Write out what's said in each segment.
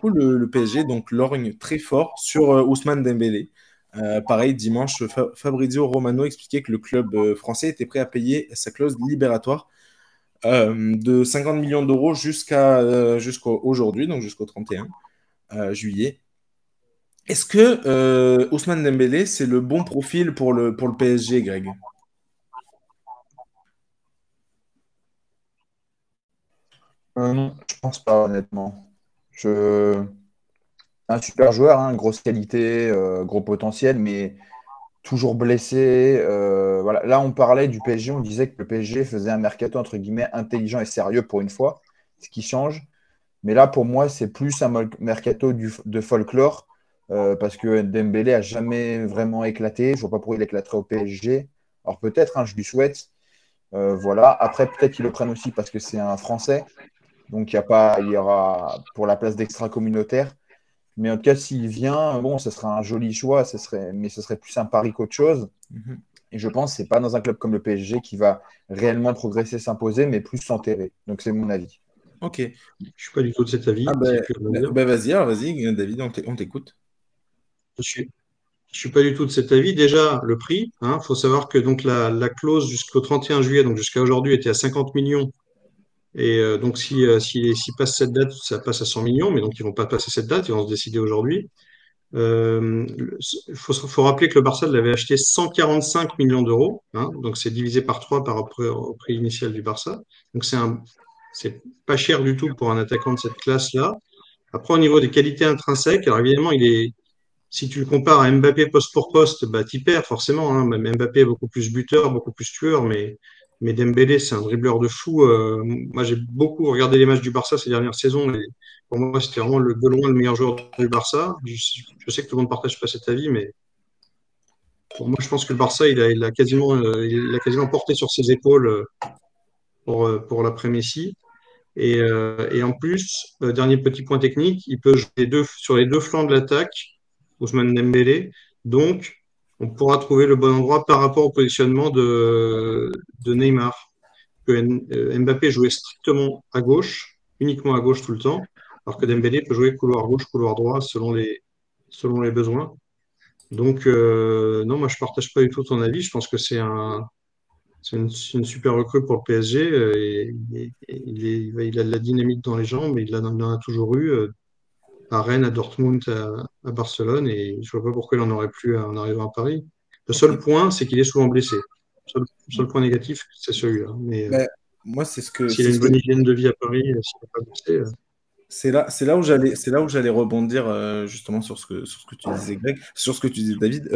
coup, le PSG donc lorgne très fort sur Ousmane Dembélé. Pareil, dimanche, Fabrizio Romano expliquait que le club français était prêt à payer sa clause libératoire de 50 millions d'euros jusqu'au aujourd'hui, donc jusqu'au 31 juillet. Est-ce que Ousmane Dembélé, c'est le bon profil pour le PSG, Greg? Non, je pense pas, honnêtement. Je... Un super joueur, hein, grosse qualité, gros potentiel, mais toujours blessé. Voilà. Là, on parlait du PSG, on disait que le PSG faisait un mercato entre guillemets intelligent et sérieux pour une fois, ce qui change. Mais là, pour moi, c'est plus un mercato de folklore, parce que Dembélé a jamais vraiment éclaté. Je vois pas pourquoi il éclaterait au PSG. Alors peut-être, hein, je lui souhaite. Voilà. Après, peut-être qu'ils le prennent aussi parce que c'est un Français. Donc, il y aura pour la place d'extra-communautaire. Mais en tout cas, s'il vient, bon, ce sera un joli choix, mais ce serait plus un pari qu'autre chose. Mhm. Et je pense que ce n'est pas dans un club comme le PSG qui va réellement progresser, s'imposer, mais plus s'enterrer. Donc, c'est mon avis. Ok. Je suis pas du tout de cet Ah avis, c'est ce que je veux dire. vas-y, alors vas-y, David, on t'écoute. Je suis pas du tout de cet avis. Déjà, le prix, hein, faut savoir que donc la clause jusqu'au 31 juillet, donc jusqu'à aujourd'hui, était à 50 millions. Et donc, s'ils passent cette date, ça passe à 100 millions, mais donc ils vont pas passer cette date, ils vont se décider aujourd'hui. Faut rappeler que le Barça l'avait acheté 145 millions d'euros, hein, donc c'est divisé par 3 par rapport au prix initial du Barça. Donc c'est pas cher du tout pour un attaquant de cette classe-là. Après, au niveau des qualités intrinsèques, alors évidemment, si tu le compares à Mbappé poste pour poste, bah, t'y perds forcément, hein. Même Mbappé est beaucoup plus buteur, beaucoup plus tueur, mais Dembélé, c'est un dribbleur de fou. Moi, j'ai beaucoup regardé les matchs du Barça ces dernières saisons. Et pour moi, c'était vraiment de loin le meilleur joueur du Barça. Je sais que tout le monde ne partage pas cet avis, mais pour moi, je pense que le Barça, il a quasiment porté sur ses épaules pour l'après-Messi. Et en plus, dernier petit point technique, il peut jouer sur les deux flancs de l'attaque, Ousmane Dembélé. Donc, on pourra trouver le bon endroit par rapport au positionnement de Neymar. Mbappé jouait strictement à gauche, uniquement à gauche tout le temps, alors que Dembélé peut jouer couloir gauche, couloir droit selon les besoins. Donc, non, moi, je partage pas du tout ton avis. Je pense que c'est une super recrue pour le PSG. Et il a de la dynamique dans les jambes, et il en a toujours eu à Rennes, à Dortmund, à Barcelone, et je vois pas pourquoi il en aurait plus en arrivant à Paris. Le Ok. seul point, c'est qu'il est souvent blessé. Le seul point négatif, c'est celui-là. Mais Ben, moi, c'est ce que, s'il a c'est ce une que, bonne hygiène de vie à Paris, s'il n'est pas blessé, c'est là où j'allais rebondir justement sur ce que tu disais, Greg, sur ce que tu disais, David.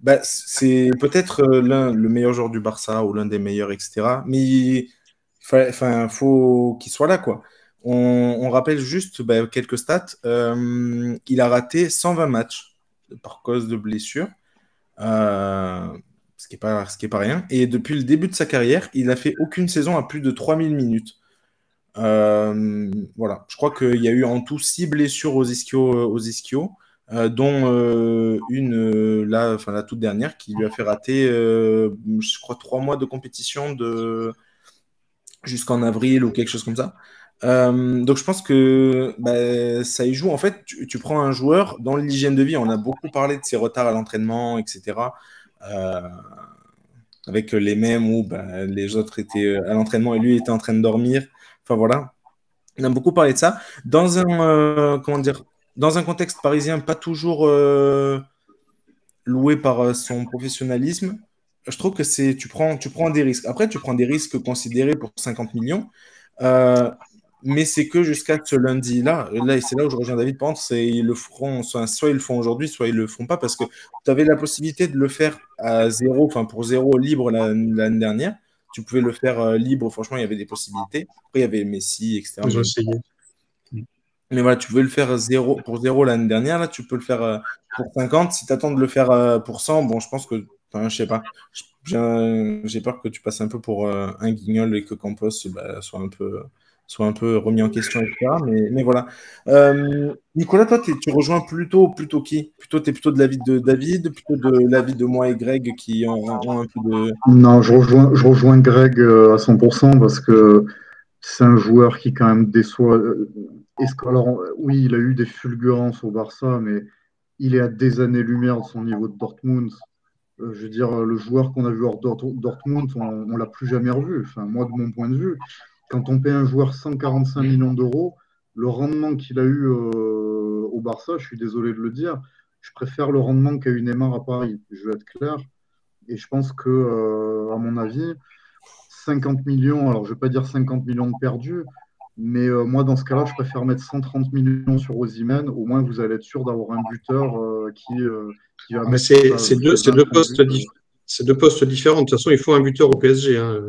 Bah, c'est peut-être le meilleur joueur du Barça ou l'un des meilleurs, etc. Mais faut qu'il soit là, quoi. On rappelle juste bah, quelques stats. Il a raté 120 matchs par cause de blessure, euh, ce qui est pas rien. Et depuis le début de sa carrière, il a fait aucune saison à plus de 3000 minutes. Voilà, je crois qu'il y a eu en tout 6 blessures aux ischios, dont une là, enfin la toute dernière qui lui a fait rater, je crois, 3 mois de compétition jusqu'en avril ou quelque chose comme ça. Donc je pense que bah, ça y joue. En fait, tu prends un joueur dans l'hygiène de vie, on a beaucoup parlé de ses retards à l'entraînement, etc. euh, avec les mêmes où bah, les autres étaient à l'entraînement et lui était en train de dormir. Enfin voilà. On a beaucoup parlé de ça. Dans un, comment dire, dans un contexte parisien pas toujours loué par son professionnalisme, je trouve que tu prends des risques. Après, tu prends des risques considérés pour 50 millions, euh, mais c'est que jusqu'à ce lundi-là. Là, c'est là où je rejoins David. Par contre, ils le feront, soit ils le font aujourd'hui, soit ils le font pas, parce que tu avais la possibilité de le faire à zéro, enfin pour zéro libre l'année dernière. Tu pouvais le faire libre, franchement, il y avait des possibilités. Après, il y avait Messi, etc. ils ont essayé. Mais voilà, tu pouvais le faire pour zéro l'année dernière, là, tu peux le faire pour 50. Si tu attends de le faire pour 100, bon, je pense que, enfin, je sais pas, j'ai peur que tu passes un peu pour un guignol et que Campos bah, soit un peu remis en question, etc. Mais voilà. Nicolas, toi, tu rejoins plutôt qui? T'es plutôt de l'avis de David, plutôt de l'avis de moi et Greg qui ont un peu de. Non, je rejoins Greg à 100% parce que c'est un joueur qui quand même déçoit Alors, oui, il a eu des fulgurances au Barça, mais il est à des années-lumière de son niveau de Dortmund. Je veux dire, le joueur qu'on a vu hors Dortmund, on ne l'a plus jamais revu. Enfin, moi, de mon point de vue, quand on paie un joueur 145 millions d'euros, le rendement qu'il a eu au Barça, je suis désolé de le dire, je préfère le rendement qu'a eu Neymar à Paris. Je vais être clair. Et je pense que, à mon avis, 50 millions, alors je ne vais pas dire 50 millions de perdus, mais moi, dans ce cas-là, je préfère mettre 130 millions sur Osimhen. Au moins, vous allez être sûr d'avoir un buteur qui va Mais mettre c'est ses c'est 20-30 buts. c'est deux postes différents. De toute façon, il faut un buteur au PSG. Hein.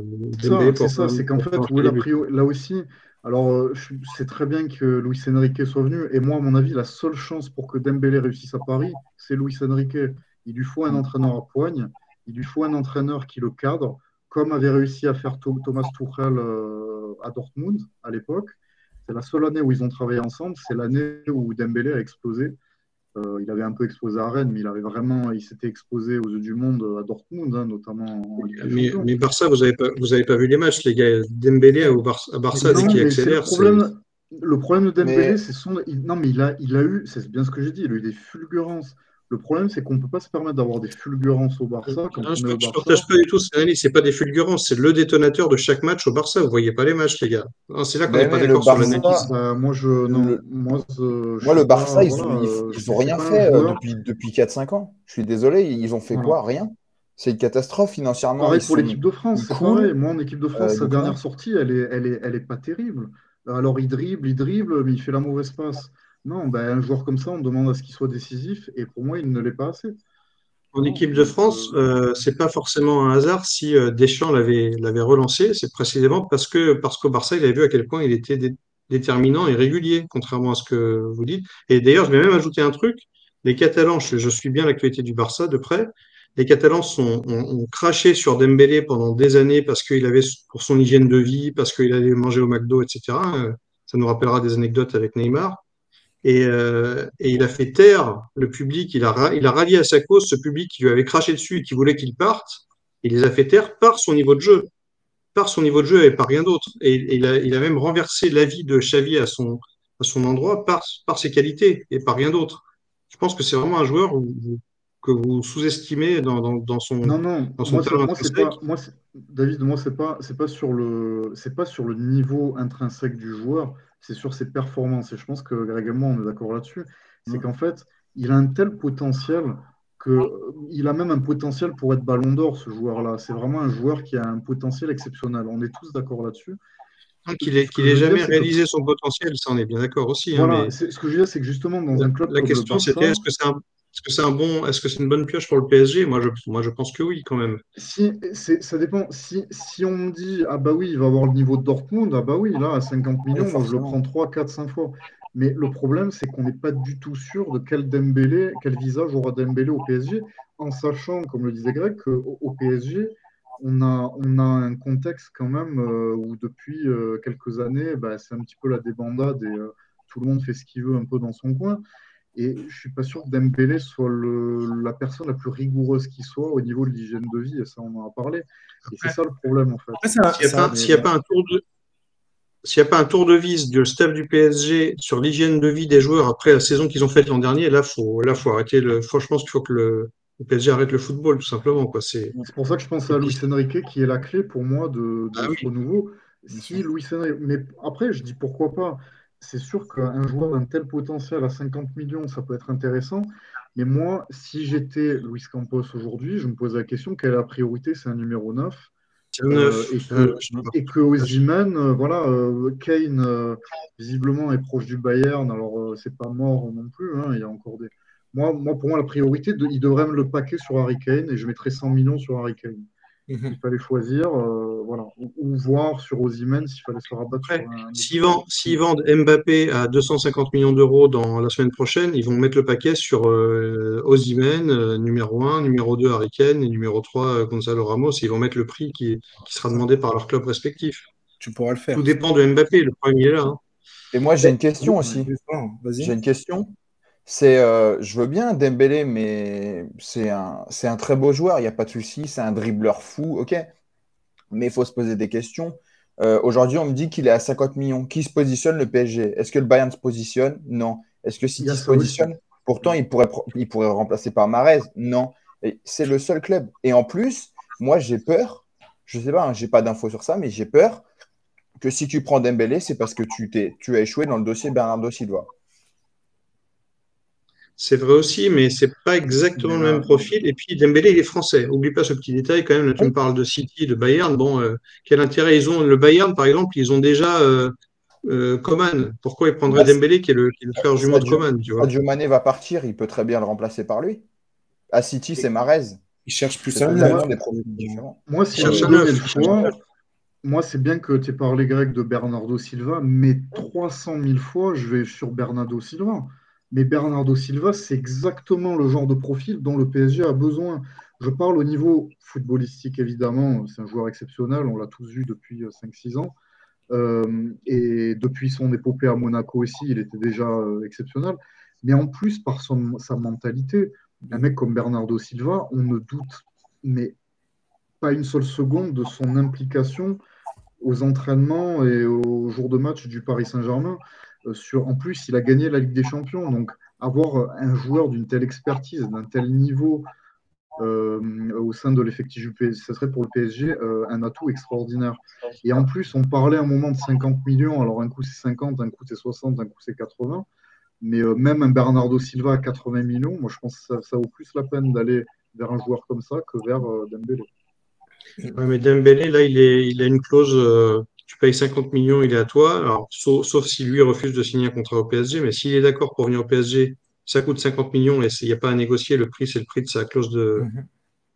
Dembélé C'est ça, c'est qu'en pour fait, marquer où est les la buts. là aussi, alors c'est très bien que Luis Enrique soit venu, et moi, à mon avis, la seule chance pour que Dembélé réussisse à Paris, c'est Luis Enrique. Il lui faut un entraîneur à poigne, il lui faut un entraîneur qui le cadre, comme avait réussi à faire Thomas Tuchel à Dortmund à l'époque. C'est la seule année où ils ont travaillé ensemble, c'est l'année où Dembélé a explosé. Il avait un peu explosé à Rennes, mais il s'était exposé aux yeux du monde à Dortmund, hein, notamment en Ligue des Champions. Mais Barça, vous avez pas vu les matchs, les gars. Dembélé à Barça, dès Non, qu'il mais c'est le accélère, c'est. problème. Le problème de Dembélé, Mais, c'est son. Non, mais il a eu, c'est bien ce que j'ai dit, il a eu des fulgurances. Le problème, c'est qu'on ne peut pas se permettre d'avoir des fulgurances au Barça quand Non, on est au je Barça. partage pas du tout cette analyse. C'est pas des fulgurances, c'est le détonateur de chaque match au Barça. Vous voyez pas les matchs, les gars. Non, c'est là qu'on n'est pas mais le d'accord sur Barça, l'analyse. Bah, moi, non, le, moi, je moi, suis le pas. Barça, Voilà, ils ont c'est rien pas un fait joueur. depuis 4-5 ans. Je suis désolé, ils ont fait Voilà. quoi? Rien. C'est une catastrophe financièrement. Pareil pour l'équipe de France, Ils c'est pareil. coulent. Moi, en équipe de France, sa Donc dernière non. sortie, elle est pas terrible. Alors, il dribble, mais il fait la mauvaise passe. Non, ben, un joueur comme ça, on demande à ce qu'il soit décisif, et pour moi, il ne l'est pas assez. En Non, équipe de donc, France, c'est pas forcément un hasard si Deschamps l'avait relancé. C'est précisément parce qu'au Barça, il avait vu à quel point il était déterminant et régulier, contrairement à ce que vous dites. Et d'ailleurs, je vais même ajouter un truc. Les Catalans, je suis bien l'actualité du Barça de près. Les Catalans ont craché sur Dembélé pendant des années parce qu'il avait pour son hygiène de vie, parce qu'il allait manger au McDo, etc. Ça nous rappellera des anecdotes avec Neymar. Et il a fait taire le public, il a rallié à sa cause ce public qui lui avait craché dessus et qui voulait qu'il parte. Il les a fait taire par son niveau de jeu, par son niveau de jeu et par rien d'autre. Et il a même renversé l'avis de Xavi à son endroit par ses qualités et par rien d'autre. Je pense que c'est vraiment un joueur que vous sous-estimez non, non, dans son talent moi, c'est intrinsèque. pas, David, moi, c'est pas sur le niveau intrinsèque du joueur, c'est sur ses performances. Et je pense que Greg et moi, on est d'accord là-dessus. C'est qu'en fait, il a un tel potentiel il a même un potentiel pour être Ballon d'Or, ce joueur-là. C'est vraiment un joueur qui a un potentiel exceptionnel. On est tous d'accord là-dessus. Ce que Qu'il je ait veux dire, jamais c'est que, réalisé son potentiel, ça on est bien d'accord aussi, hein, voilà, mais ce que je veux dire, c'est que justement, dans un club la comme le question, c'était Barça, est-ce que c'est une bonne pioche pour le PSG? Moi, je pense que oui, quand même. ça dépend. Si on me dit, ah bah oui, il va avoir le niveau de Dortmund, ah bah oui, là, à 50 Oui, millions, moi, je le prends forcément. 3 4 5 fois. Mais le problème, c'est qu'on n'est pas du tout sûr de quel visage aura Dembélé au PSG, en sachant, comme le disait Greg, qu'au PSG, on a un contexte quand même où depuis quelques années, bah, c'est un petit peu la débandade et tout le monde fait ce qu'il veut un peu dans son coin. Et je suis pas sûr que Dembélé soit la personne la plus rigoureuse qui soit au niveau de l'hygiène de vie, et ça on en a parlé. Et c'est ça le problème en fait. Ouais, c'est un- S'il n'y a c'est pas, un- Mais s'il y a pas un tour de, s'il y a pas un tour de vis du staff du PSG sur l'hygiène de vie des joueurs après la saison qu'ils ont faite l'an dernier, là, faut arrêter je pense qu'il faut que le PSG arrête le football, tout simplement, quoi. c'est pour ça que je pense C'est à une Luis question. Enrique qui est la clé pour moi Ah de ce oui. renouveau. bien sûr. Si Luis Enrique, mais après je dis pourquoi pas. C'est sûr qu'un joueur d'un tel potentiel à 50 millions, ça peut être intéressant. Mais moi, si j'étais Luis Campos aujourd'hui, je me pose la question, quelle est la priorité? C'est un numéro 9. C'est un neuf. Et que Osimhen, voilà, Kane, visiblement, est proche du Bayern. Alors, c'est pas mort non plus, hein, il y a encore des. Pour moi, la priorité, il devrait me le paquer sur Harry Kane et je mettrais 100 millions sur Harry Kane. S'il Mhm. fallait choisir, voilà. Ou voir sur Osimhen s'il fallait se rabattre Après, sur un autre joueur. s'ils vendent Mbappé à 250 millions d'euros dans la semaine prochaine, ils vont mettre le paquet sur Osimhen, numéro un, numéro 2 Harry Kane et numéro 3 Gonzalo Ramos. Ils vont mettre le prix qui sera demandé par leur club respectif. Tu pourras le Tout faire. dépend de Mbappé, le problème il est là. Hein. Et moi, j'ai une question Ouais, aussi. J'ai vas-y. une question. C'est, je veux bien Dembélé, mais c'est un très beau joueur, il n'y a pas de souci, c'est un dribbleur fou, ok. Mais il faut se poser des questions. Aujourd'hui, on me dit qu'il est à 50 millions. Qui se positionne le PSG? Est-ce que le Bayern se positionne? Non. Est-ce que Il y a City se ça aussi. positionne? Pourtant, il pourrait remplacer par Mahrez. Non. Et c'est le seul club. Et en plus, moi, j'ai peur. Je sais pas, hein, j'ai pas d'infos sur ça, mais j'ai peur que si tu prends Dembélé, c'est parce que tu as échoué dans le dossier Bernardo Silva. C'est vrai aussi, mais c'est pas Mais exactement le même là, profil. Et puis Dembélé, il est français. Oublie pas ce petit détail quand même. Là, tu me Oui. parles de City, de Bayern. Bon, quel intérêt ils ont? Le Bayern, par exemple, ils ont déjà Coman. Pourquoi ils prendraient Bah, Dembélé, qui est le frère jumeau de Sadio, Coman, tu vois? Sadio Mané va partir, il peut très bien le remplacer par lui. À City, c'est Mahrez. Il cherche plus C'est un neuf. totalement des moi, profils différents. moi, Ils si vous cherchent me un donnez le neuf. Ils cherchent un neuf. choix, moi, c'est bien que tu aies parlé grec de Bernardo Silva, mais 300 000 fois, je vais sur Bernardo Silva. Mais Bernardo Silva, c'est exactement le genre de profil dont le PSG a besoin. Je parle au niveau footballistique, évidemment. C'est un joueur exceptionnel, on l'a tous vu depuis 5 6 ans. Et depuis son épopée à Monaco aussi, il était déjà exceptionnel. Mais en plus, par sa mentalité, un mec comme Bernardo Silva, on ne doute mais pas une seule seconde de son implication aux entraînements et aux jours de match du Paris Saint-Germain. En plus, il a gagné la Ligue des Champions. Donc, avoir un joueur d'une telle expertise, d'un tel niveau au sein de l'effectif du PSG, ce serait pour le PSG un atout extraordinaire. Et en plus, on parlait un moment de 50 millions. Alors, un coup, c'est 50, un coup, c'est 60, un coup, c'est 80. Mais même un Bernardo Silva à 80 millions, moi, je pense que ça vaut plus la peine d'aller vers un joueur comme ça que vers Dembélé. Ouais, mais Dembélé, là, il a une clause, tu payes 50 millions, il est à toi. Alors, sauf si lui refuse de signer un contrat au PSG, mais s'il est d'accord pour venir au PSG, ça coûte 50 millions et il n'y a pas à négocier. Le prix, c'est le prix de sa clause Mhm.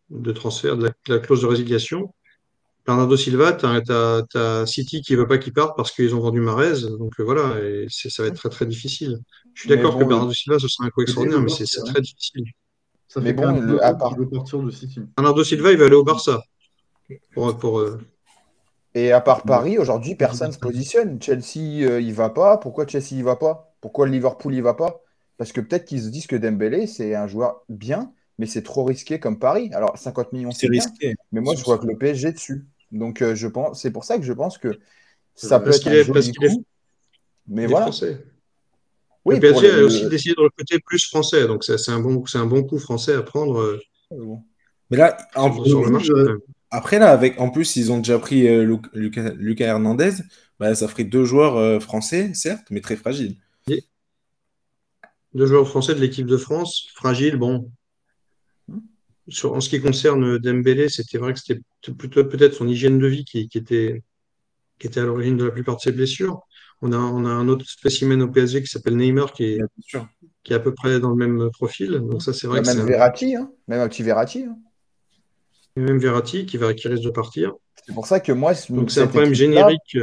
de transfert, de la clause de résiliation. Bernardo Silva, t'as City qui veut pas qu'il parte parce qu'ils ont vendu Mahrez. Donc voilà, et ça va être très très difficile. Je suis Mais d'accord que bon, Bernardo Silva, ce sera un coup City extraordinaire, veut mais c'est partir, hein. très difficile. Ça mais fait quand bon, même 2 ans qu'il veut partir de City. Bernardo Silva, il va aller au Barça. et à part Ouais. Paris, aujourd'hui, personne ne se positionne. Chelsea, il va pas. Pourquoi Chelsea, il va pas? Pourquoi Liverpool, il va pas? Parce que peut-être qu'ils se disent que Dembélé, c'est un joueur bien, mais c'est trop risqué comme Paris. Alors, 50 millions, C'est c'est bien, risqué. mais moi, je vois que le PSG est dessus. Donc, c'est pour ça que je pense que C'est ça vrai. peut être un Parce joli qu'il est, coup. Mais il est voilà. français. Le Oui, pour PSG a aussi décidé de recruter plus français, donc c'est un bon coup français à prendre Mais là, sur le marché quand même. après, là, en plus, ils ont déjà pris Lucas Hernandez. Bah, ça ferait deux joueurs français, certes, mais très fragiles. Et deux joueurs français de l'équipe de France, fragiles, bon. En ce qui concerne Dembélé, c'était vrai que c'était plutôt peut-être son hygiène de vie qui était à l'origine de la plupart de ses blessures. On a un autre spécimen au PSG qui s'appelle Neymar, qui Bien est, sûr. qui est à peu près dans le même profil. Donc ça, c'est Il y vrai a que c'est même un. Verratti, hein, même un petit Verratti, hein. Et même Verratti qui risque de partir. C'est pour ça que moi, Donc c'est un cette problème équipe-là, générique.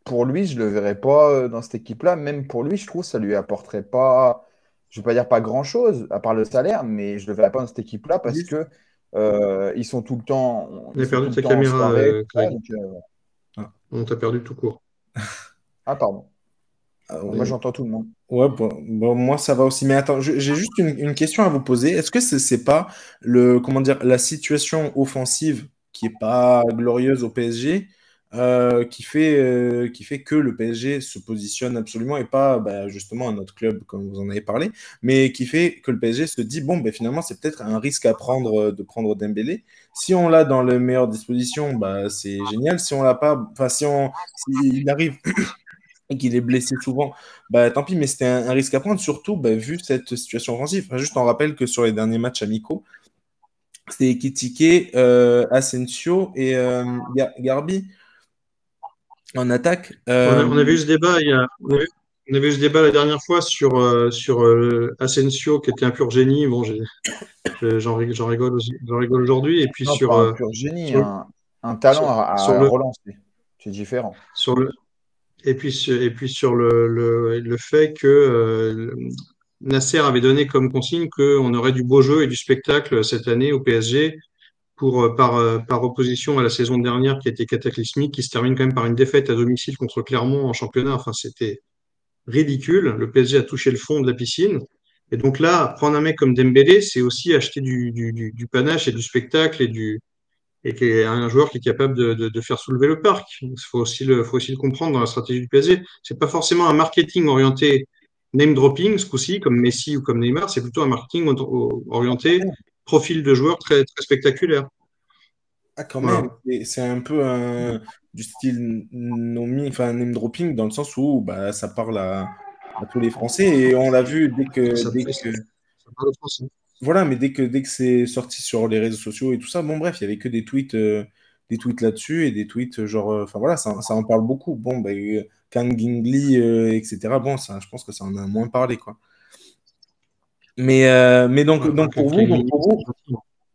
pour lui, je ne le verrais pas dans cette équipe-là. Même pour lui, je trouve que ça lui apporterait pas, je ne vais pas dire pas grand-chose, à part le salaire, mais je ne le verrais pas dans cette équipe-là parce Oui. que ils sont tout le temps, On ils a sont perdu tout le ta temps en caméra, soirée. Greg. Donc, Ah, On t'a perdu tout court. ah, pardon. Moi, ouais. j'entends tout le monde. Ouais, bon, moi ça va aussi. Mais attends, j'ai juste une question à vous poser. Est-ce que c'est pas comment dire, la situation offensive qui est pas glorieuse au PSG qui fait que le PSG se positionne absolument et pas bah, justement un autre club comme vous en avez parlé, mais qui fait que le PSG se dit bon, ben finalement c'est peut-être un risque à prendre de prendre Dembélé. Si on l'a dans les meilleures dispositions, bah c'est génial. Si on l'a pas, enfin s'il arrive et qu'il est blessé souvent, bah tant pis, mais c'était un risque à prendre, surtout bah, vu cette situation offensive. Enfin, juste on rappelle que sur les derniers matchs amicaux, c'était Ekitike, Asensio et Garbi en attaque. On a vu ce débat on a vu ce débat la dernière fois sur Asensio qui était un pur génie. Bon, j'en rigole aujourd'hui. Et puis Non, pas un pur génie, sur, un talent sur, sur à le, relancer. C'est différent. sur le, et puis sur le fait que Nasser avait donné comme consigne qu'on aurait du beau jeu et du spectacle cette année au PSG par opposition à la saison dernière qui a été cataclysmique, qui se termine quand même par une défaite à domicile contre Clermont en championnat. Enfin, c'était ridicule. Le PSG a touché le fond de la piscine. Et donc là, prendre un mec comme Dembélé, c'est aussi acheter du panache et du spectacle et qui est un joueur qui est capable de faire soulever le parc. Il faut aussi le comprendre dans la stratégie du PSG. C'est pas forcément un marketing orienté name dropping ce coup-ci, comme Messi ou comme Neymar, c'est plutôt un marketing orienté profil de joueur très, très spectaculaire. Ah, quand même, Voilà. c'est un peu du style enfin, name dropping, dans le sens où bah, ça parle à tous les Français. Et on l'a vu Ça, ça parle de français. voilà, mais dès que c'est sorti sur les réseaux sociaux et tout ça, bon, bref, il y avait que des tweets là-dessus et des tweets genre, enfin voilà, ça en parle beaucoup. Bon, bah, Kang Gingli, etc. Bon, ça, je pense que ça en a moins parlé, quoi. Mais donc, Ouais, donc pour vous, donc pour vous,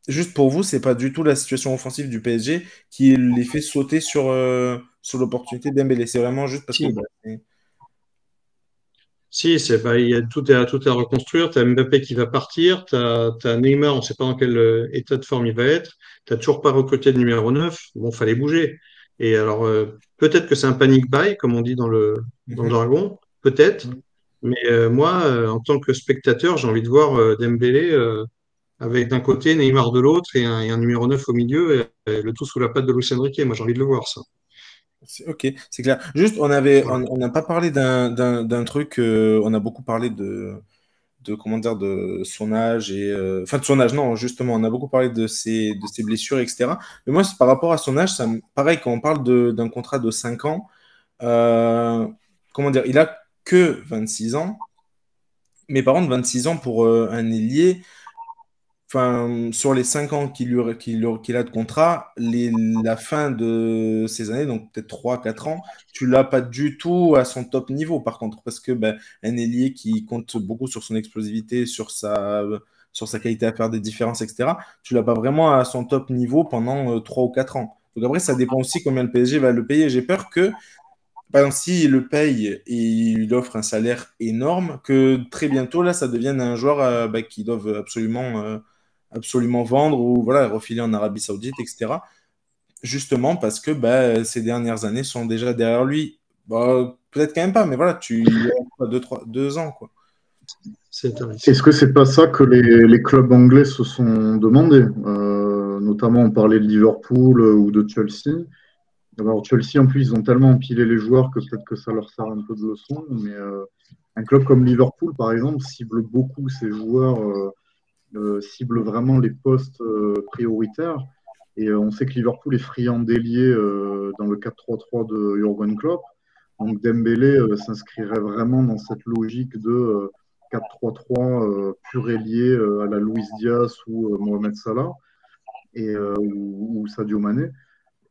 juste pour vous, c'est pas du tout la situation offensive du PSG qui les fait sauter sur l'opportunité d'Embélé. C'est vraiment juste parce que Si, bah, si, il y a tout à reconstruire. Tu as Mbappé qui va partir, tu as Neymar, on ne sait pas dans quel état de forme il va être. Tu toujours pas recruté de numéro 9. Bon, fallait bouger. Et alors, peut-être que c'est un panic buy, comme on dit dans le Mhm. jargon, peut-être. Mais moi, en tant que spectateur, j'ai envie de voir Dembélé avec d'un côté Neymar de l'autre et un numéro 9 au milieu, et le tout sous la patte de Luis Enrique. Moi, j'ai envie de le voir, ça. Ok, c'est clair. Juste, Voilà. on n'a pas parlé d'un truc. On a beaucoup parlé de comment dire, de son âge enfin de son âge, non, justement, on a beaucoup parlé de ses blessures, etc. Mais moi, c'est par rapport à son âge, pareil, quand on parle d'un contrat de 5 ans, euh, comment dire, il a que 26 ans, mais par contre, 26 ans pour un ailier. Enfin, sur les 5 ans qu'il a de contrat, la fin de ces années, donc peut-être 3 4 ans, tu l'as pas du tout à son top niveau, par contre, parce que ben, un ailier qui compte beaucoup sur son explosivité, sur sa qualité à faire des différences, etc., tu l'as pas vraiment à son top niveau pendant 3 ou 4 ans. Donc après, ça dépend aussi combien le PSG va le payer. J'ai peur que, par exemple, s'il le paye et il offre un salaire énorme, que très bientôt, là, ça devienne un joueur bah, qui doivent absolument vendre ou voilà, refiler en Arabie Saoudite, etc. Justement parce que bah, ces dernières années sont déjà derrière lui. Bah, peut-être quand même pas, mais voilà, il y a 2 ans, quoi. C'est intéressant. Est-ce que c'est pas ça que les clubs anglais se sont demandé? Notamment, on parlait de Liverpool ou de Chelsea. Alors, Chelsea, en plus, ils ont tellement empilé les joueurs que peut-être que ça leur sert un peu de leçon. Mais un club comme Liverpool, par exemple, cible beaucoup ses joueurs, cible vraiment les postes prioritaires. Et on sait que Liverpool est friand d'ailier dans le 4-3-3 de Jurgen Klopp. Donc Dembélé s'inscrirait vraiment dans cette logique de 4-3-3 pur ailier à la Luis Diaz ou Mohamed Salah ou Sadio Mané.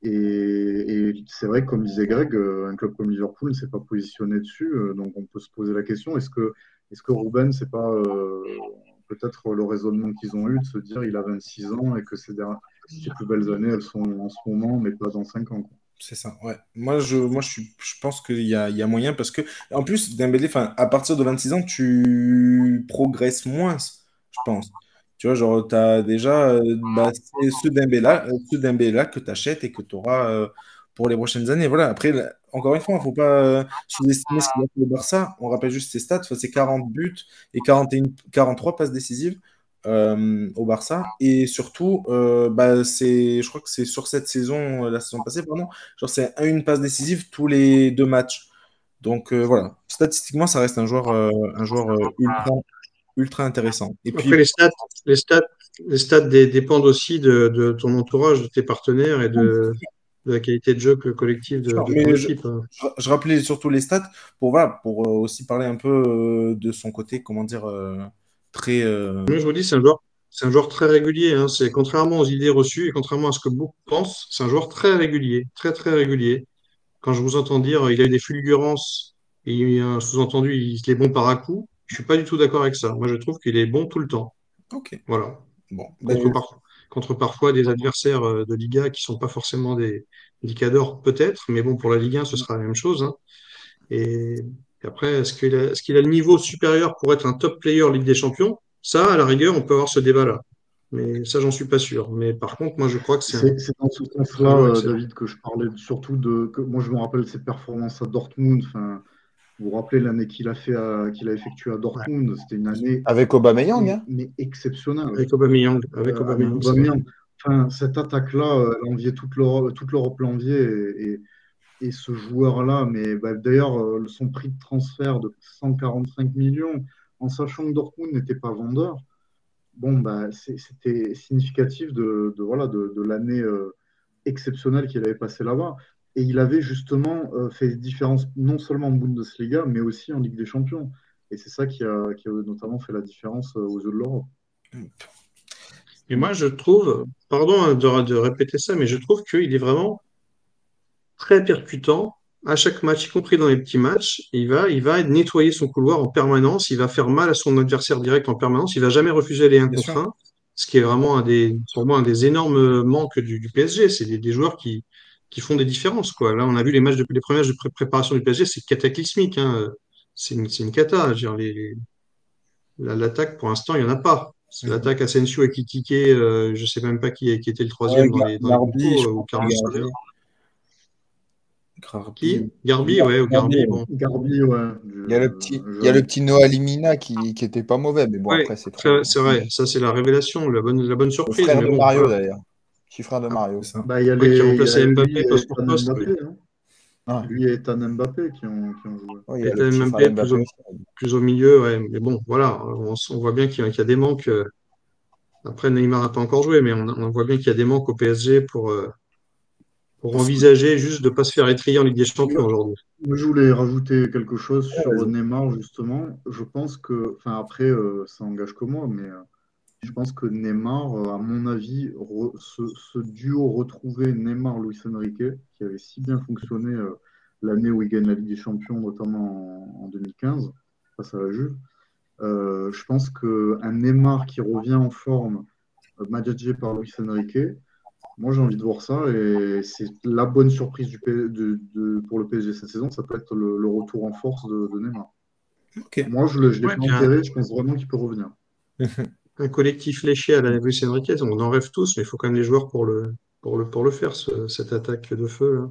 Et c'est vrai que, comme disait Greg, un club comme Liverpool ne s'est pas positionné dessus. Donc on peut se poser la question, est-ce que Ruben, c'est pas peut-être le raisonnement qu'ils ont eu de se dire il a 26 ans et que ses plus belles années, elles sont en ce moment, mais pas dans 5 ans, quoi. C'est ça, ouais. Je pense qu'il y a moyen parce que, en plus, Dembélé, enfin, à partir de 26 ans, tu progresses moins, je pense. Tu vois, genre, tu as déjà bah, c'est ce Dembélé-là que tu achètes et que tu auras pour les prochaines années. Voilà, après, là, encore une fois, il ne faut pas sous-estimer ce qu'il a fait le Barça. On rappelle juste ses stats, enfin, c'est 40 buts et 43 passes décisives au Barça. Et surtout, bah, je crois que c'est sur cette saison, la saison passée, pardon, genre c'est une passe décisive tous les 2 matchs. Donc voilà, statistiquement, ça reste un joueur ultra intéressant. Et puis, Après, les stats, les stats dépendent aussi de ton entourage, de tes partenaires et de la qualité de jeu collective de ton mais équipe, hein. je rappelais surtout les stats voilà, pour aussi parler un peu de son côté, comment dire, très. Moi, je vous dis, c'est un joueur très régulier, hein. C'est contrairement aux idées reçues et contrairement à ce que beaucoup pensent, c'est un joueur très régulier, très très régulier. Quand je vous entends dire il a eu des fulgurances et il y a un sous-entendu il est bon par à coup, je suis pas du tout d'accord avec ça. Moi, je trouve qu'il est bon tout le temps. Ok. Voilà. Bon, Contre, ben, contre parfois des adversaires de Liga qui sont pas forcément des cadors, peut-être, mais bon, pour la Ligue 1, ce sera la même chose, hein. Et après, est-ce qu'il a le niveau supérieur pour être un top player Ligue des Champions? Ça, à la rigueur, on peut avoir ce débat-là. Mais ça, j'en suis pas sûr. Mais par contre, moi, je crois que C'est dans ce c'est un sens-là, joueur excellent. David, que je parlais surtout moi, je me rappelle ses performances à Dortmund. Enfin, vous vous rappelez l'année qu'il a effectuée à Ouais. Dortmund? C'était une année Avec Aubameyang, hein. mais exceptionnelle Avec Aubameyang, avec c'est vrai. Aubameyang. Enfin, cette attaque-là, elle enviait toute l'Europe l'enviait et ce joueur-là, mais bah, d'ailleurs, son prix de transfert de 145 millions, en sachant que Dortmund n'était pas vendeur, bon, bah, c'était significatif voilà, de l'année exceptionnelle qu'il avait passée là-bas. Et il avait justement fait différence non seulement en Bundesliga, mais aussi en Ligue des Champions. Et c'est ça qui a notamment fait la différence aux yeux de l'Europe. Et moi, je trouve, pardon hein, de répéter ça, mais je trouve qu'il est vraiment très percutant à chaque match, y compris dans les petits matchs. Il va nettoyer son couloir en permanence, il va faire mal à son adversaire direct en permanence, il va jamais refuser les 1 Bien contre sûr. 1, ce qui est vraiment pour moi, un des énormes manques du PSG. C'est des joueurs qui font des différences, quoi. Là, on a vu les premiers matchs de préparation du PSG, c'est cataclysmique, hein. C'est une cata. Je veux dire, l'attaque, pour l'instant, il n'y en a pas. C'est Mhm. l'attaque Asensio et Kitike, je sais même pas qui était le Ouais, troisième dans les Garbi, compos, je ou pense que Carlos Soler. Garbi. Grarbi. Qui? Garbi, ouais, ou Garbi, Garbi, ouais. bon. Garbi, ouais, Il y a le jeune. petit Noah Limina qui était pas mauvais, mais bon, Ouais, après, c'est trop. c'est vrai, ça c'est la révélation, la bonne Le surprise, frère mais de bon, Mario, voilà. d'ailleurs. Petit frère de C'est Mario. ça. Bah, Ouais, qui il y remplaçait a lui Mbappé et poste pour Ethan poste, oui. Mbappé. Hein. Ouais. Lui et Ethan Mbappé qui ont joué. Ouais, il y Et a le t'as petit frère Mbappé d'Mbappé aussi. plus au milieu, ouais. Mais bon, voilà, on voit bien qu'il y a des manques. Après, Neymar n'a pas encore joué, mais on voit bien qu'il y a des manques au PSG pour envisager juste de ne pas se faire étriller en Ligue des Champions aujourd'hui. Moi, je voulais rajouter quelque chose Ouais, sur vas-y. Neymar, justement. Je pense que, enfin, après, ça engage que moi, mais je pense que Neymar, à mon avis, ce duo retrouvé Neymar-Luis Enrique, qui avait si bien fonctionné l'année où il gagne la Ligue des Champions, notamment en 2015, face à la Juve, je pense qu'un Neymar qui revient en forme, managé par Luis Enrique, moi, j'ai envie de voir ça et c'est la bonne surprise pour le PSG cette saison. Ça peut être le retour en force de Neymar. Ok. Moi, je l'ai Ouais, pas puis enterré. Je pense vraiment qu'il peut revenir. un collectif léché à la Luis Enrique, on en rêve tous, mais il faut quand même des joueurs pour le faire, cette attaque de feu, là.